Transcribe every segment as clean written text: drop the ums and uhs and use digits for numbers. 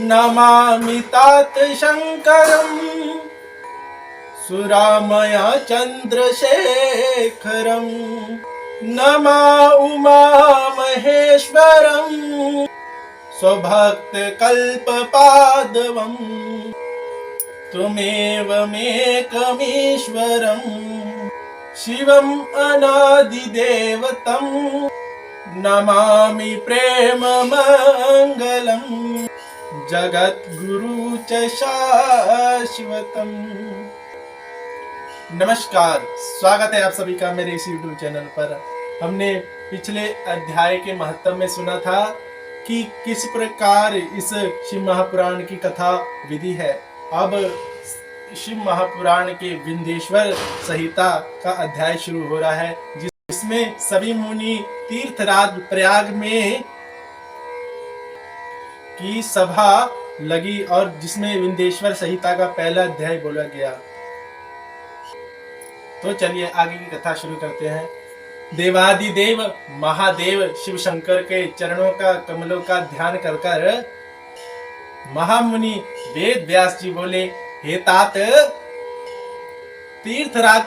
नमामि तात शंकरं सुरामया चंद्रशेखरं नमा उमा महेश्वरं स्वभक्त कल्पपादवं त्वमेवमेकमीश्वरं शिवम् अनादिदेवतं नमामि प्रेममङ्गलम् जगद्गुरु च शाश्वतम। नमस्कार, स्वागत है आप सभी का मेरे इस YouTube चैनल पर। हमने पिछले अध्याय के महत्व में सुना था कि किस प्रकार इस शिव महापुराण की कथा विधि है। अब शिव महापुराण के विंध्येश्वर संहिता का अध्याय शुरू हो रहा है, जिसमें सभी मुनि तीर्थराज प्रयाग में की सभा लगी और जिसमें विंध्येश्वर संहिता का पहला अध्याय बोला गया। तो चलिए आगे की कथा शुरू करते हैं। देवादिदेव महादेव शिव शंकर के चरणों का कमलों का ध्यान कर कर महामुनि वेद व्यास जी बोले, हे तात, तीर्थराज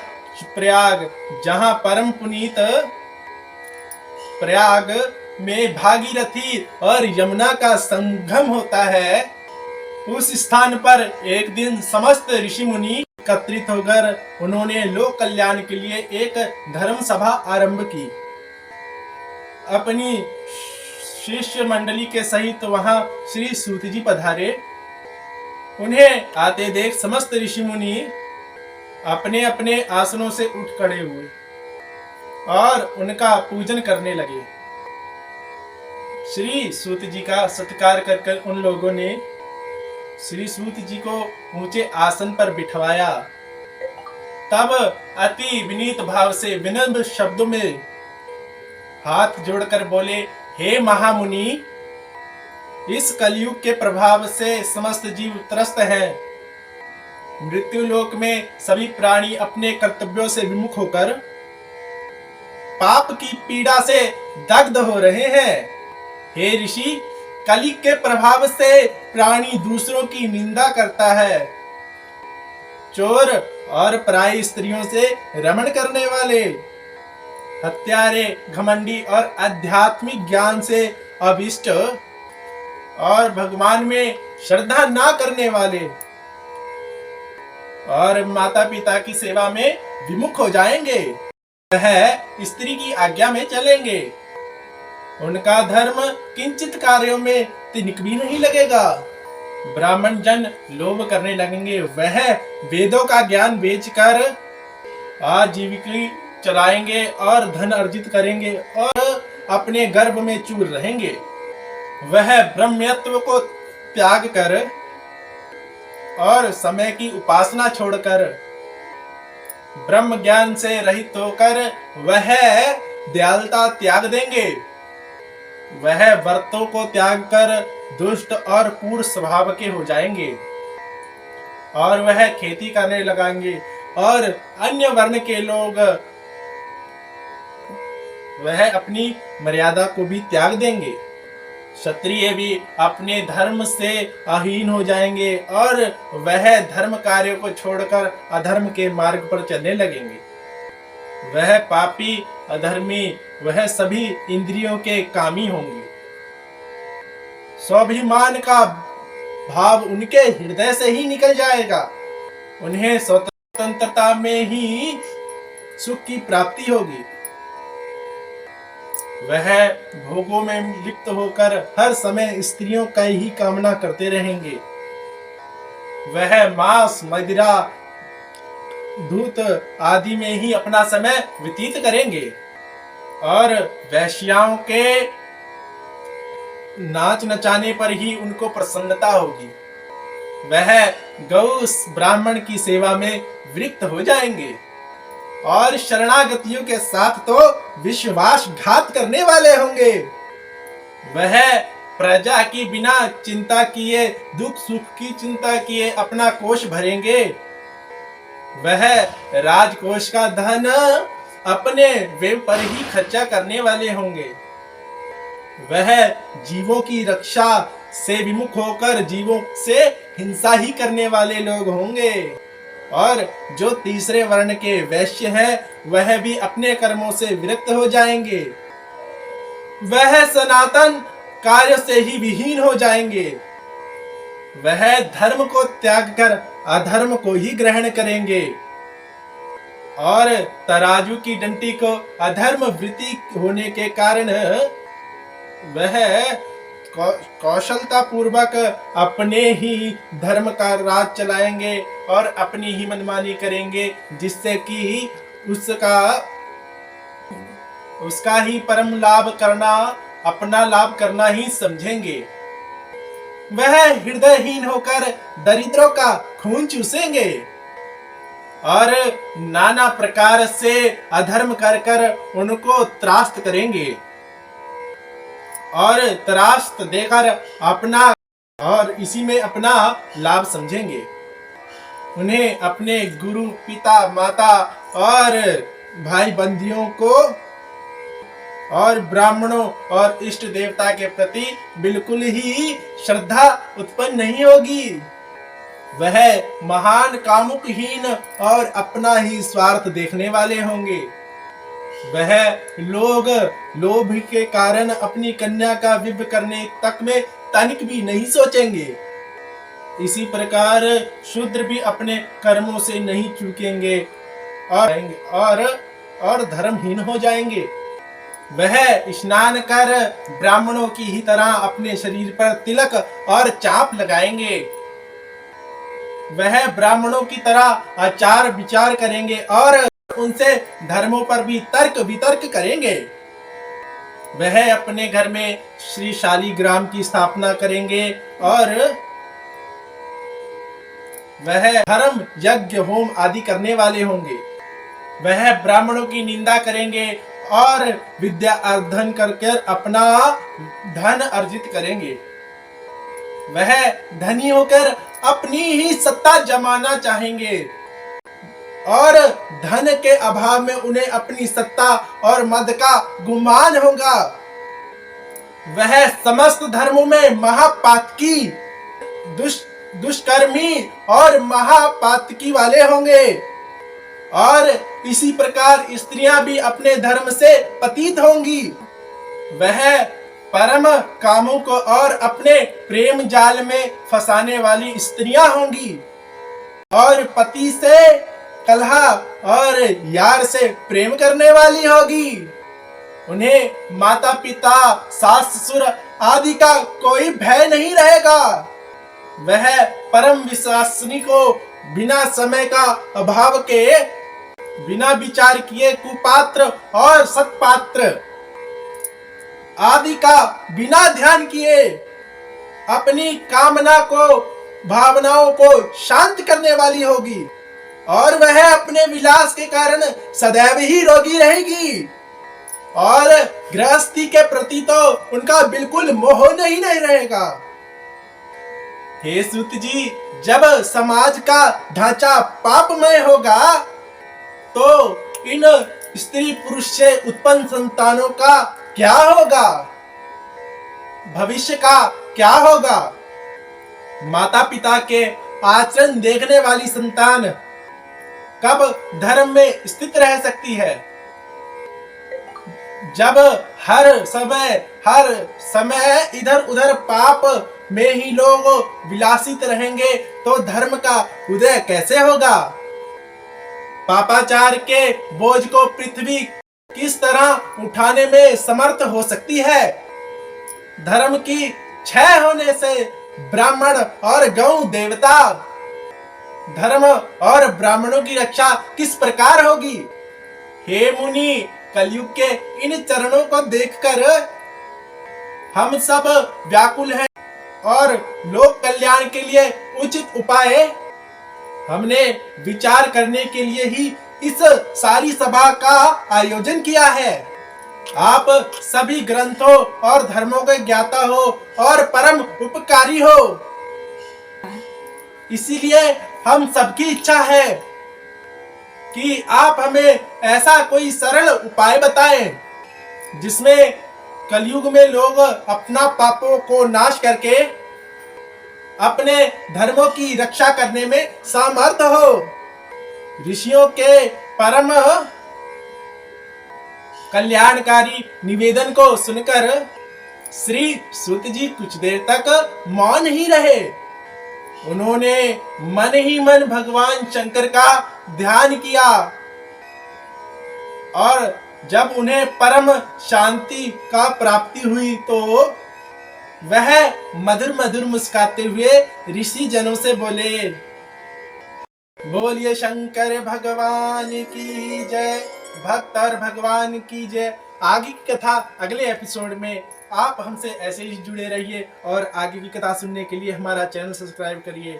प्रयाग जहां परम पुनीत प्रयाग में भागीरथी और यमुना का संगम होता है, उस स्थान पर एक दिन समस्त ऋषि मुनि एकत्रित होकर उन्होंने लोक कल्याण के लिए एक धर्म सभा आरंभ की। अपनी शिष्य मंडली के सहित वहां श्री सूत जी पधारे। उन्हें आते देख समस्त ऋषि मुनि अपने अपने आसनों से उठ खड़े हुए और उनका पूजन करने लगे। श्री सूत जी का सत्कार कर उन लोगों ने श्री सूत जी को ऊंचे आसन पर बिठवाया। तब अति विनीत भाव से विनम्र शब्दों में हाथ जोड़कर बोले, हे महामुनि, इस कलयुग के प्रभाव से समस्त जीव त्रस्त हैं। मृत्यु लोक में सभी प्राणी अपने कर्तव्यों से विमुख होकर पाप की पीड़ा से दग्ध हो रहे हैं। हे ऋषि, कली के प्रभाव से प्राणी दूसरों की निंदा करता है। चोर और पराई स्त्रियों से रमण करने वाले, हत्यारे, घमंडी और आध्यात्मिक ज्ञान से अभिष्ट और भगवान में श्रद्धा ना करने वाले और माता पिता की सेवा में विमुख हो जाएंगे। वह स्त्री की आज्ञा में चलेंगे। उनका धर्म किंचित कार्यों में तिनक भी नहीं लगेगा। ब्राह्मण जन लोभ करने लगेंगे। वह वेदों का ज्ञान बेचकर आजीविका चलाएंगे और धन अर्जित करेंगे और अपने गर्भ में चूर रहेंगे। वह ब्रह्मत्व को त्याग कर और समय की उपासना छोड़कर ब्रह्म ज्ञान से रहित होकर वह दयालुता त्याग देंगे। वह व्रतों को त्याग कर दुष्ट और क्रूर स्वभाव के हो जाएंगे और वह खेती करने लगाएंगे। और अन्य वर्ण के लोग वह अपनी मर्यादा को भी त्याग देंगे। क्षत्रिय भी अपने धर्म से अहीन हो जाएंगे और वह धर्म कार्यों को छोड़कर अधर्म के मार्ग पर चलने लगेंगे। वह पापी, अधर्मी, वह सभी इंद्रियों के कामी होंगे। स्वाभिमान का भाव उनके हृदय से ही निकल जाएगा। उन्हें स्वतंत्रता में ही सुख की प्राप्ति होगी। वह भोगों में लिप्त होकर हर समय स्त्रियों का ही कामना करते रहेंगे। वह मांस, मदिरा, दूध आदि में ही अपना समय व्यतीत करेंगे और वैश्याओं के नाच नचाने पर ही उनको प्रसन्नता होगी। वह गौ ब्राह्मण की सेवा में विरक्त हो जाएंगे और शरणागतियों के साथ तो विश्वासघात करने वाले होंगे। वह प्रजा की बिना चिंता किए, दुख सुख की चिंता किए अपना कोष भरेंगे वह राजकोष का धन अपने वे पर ही खर्चा करने वाले होंगे। वह जीवों की रक्षा से विमुख होकर जीवों से हिंसा ही करने वाले लोग होंगे। और जो तीसरे वर्ण के वैश्य है वह भी अपने कर्मों से विरक्त हो जाएंगे। वह सनातन कार्य से ही विहीन हो जाएंगे। वह धर्म को त्याग कर अधर्म को ही ग्रहण करेंगे और तराजू की डंडी को अधर्म वृत्ति होने के कारण वह कौशलता पूर्वक अपने ही धर्म का राज चलाएंगे और अपनी ही मनमानी करेंगे, जिससे कि उसका ही परम लाभ करना अपना लाभ करना ही समझेंगे। वह हृदयहीन होकर दरिद्रों का खून चूसेंगे और नाना प्रकार से अधर्म कर कर उनको त्रास्त करेंगे और त्रास्त देकर अपना और इसी में अपना लाभ समझेंगे। उन्हें अपने गुरु पिता माता और भाई बंधियों को और ब्राह्मणों और इष्ट देवता के प्रति बिल्कुल ही श्रद्धा उत्पन्न नहीं होगी। वह महान कामुकहीन और अपना ही स्वार्थ देखने वाले होंगे। वह लोग लोभ के कारण अपनी कन्या का विवाह करने तक में तनिक भी नहीं सोचेंगे। इसी प्रकार शूद्र भी अपने कर्मों से नहीं चूकेंगे और धर्महीन हो जाएंगे। वह स्नान कर ब्राह्मणों की ही तरह अपने शरीर पर तिलक और चाप लगाएंगे। वह ब्राह्मणों की तरह आचार विचार करेंगे और उनसे धर्मों पर भी तर्क वितर्क करेंगे। वह अपने घर में श्री शालिग्राम की स्थापना करेंगे और वह धर्म यज्ञ होम आदि करने वाले होंगे। वह ब्राह्मणों की निंदा करेंगे और विद्या अध्ययन कर अपना धन अर्जित करेंगे। वह धनी होकर अपनी ही सत्ता जमाना चाहेंगे और धन के अभाव में उन्हें अपनी सत्ता और मद का गुमान होगा। वह समस्त धर्मों में महापातकी दुष्कर्मी और महापातकी वाले होंगे और इसी प्रकार स्त्रियां भी अपने धर्म से पतित होंगी। वह परम कामुक और अपने प्रेम जाल में फंसाने वाली स्त्रियां होंगी और पति से कलह और यार से प्रेम करने वाली होगी। उन्हें माता पिता सास ससुर आदि का कोई भय नहीं रहेगा। वह परम विश्वासनी को बिना समय का अभाव के बिना विचार किए कुपात्र और सत्पात्र आदि का बिना ध्यान किए अपनी कामना को भावनाओं को शांत करने वाली होगी और वह अपने विलास के कारण सदैव ही रोगी रहेगी और गृहस्थी के प्रति तो उनका बिल्कुल मोह नहीं रहेगा। हे सूत जी, जब समाज का ढांचा पापमय होगा तो इन स्त्री पुरुष से उत्पन्न संतानों का क्या होगा, भविष्य का क्या होगा। माता पिता के आचरण देखने वाली संतान कब धर्म में स्थित रह सकती है। जब हर समय इधर उधर पाप में ही लोग विलासित रहेंगे तो धर्म का उदय कैसे होगा। पापाचार के बोझ को पृथ्वी किस तरह उठाने में समर्थ हो सकती है। धर्म की क्षय होने से ब्राह्मण और गौ देवता, धर्म और ब्राह्मणों की रक्षा किस प्रकार होगी। हे मुनि, कलयुग के इन चरणों को देखकर हम सब व्याकुल हैं और लोक कल्याण के लिए उचित उपाय हमने विचार करने के लिए ही इस सारी सभा का आयोजन किया है। आप सभी ग्रंथों और धर्मों के ज्ञाता हो और परम उपकारी हो, इसीलिए हम सबकी इच्छा है कि आप हमें ऐसा कोई सरल उपाय बताएं जिसमें कलयुग में लोग अपना पापों को नाश करके अपने धर्मों की रक्षा करने में समर्थ हो। ऋषियों के परम कल्याणकारी निवेदन को सुनकर श्री सूत जी कुछ देर तक मौन ही रहे। उन्होंने मन ही मन भगवान शंकर का ध्यान किया और जब उन्हें परम शांति का प्राप्ति हुई तो वह मधुर मधुर मुस्कुराते हुए ऋषि जनों से बोले, बोलिए शंकर भगवान की जय, भक्त और भगवान की जय। आगे की कथा अगले एपिसोड में। आप हमसे ऐसे ही जुड़े रहिए और आगे की कथा सुनने के लिए हमारा चैनल सब्सक्राइब करिए,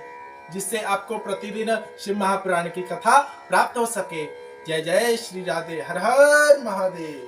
जिससे आपको प्रतिदिन शिव महापुराण की कथा प्राप्त हो सके। जय जय श्री राधे, हर हर महादेव।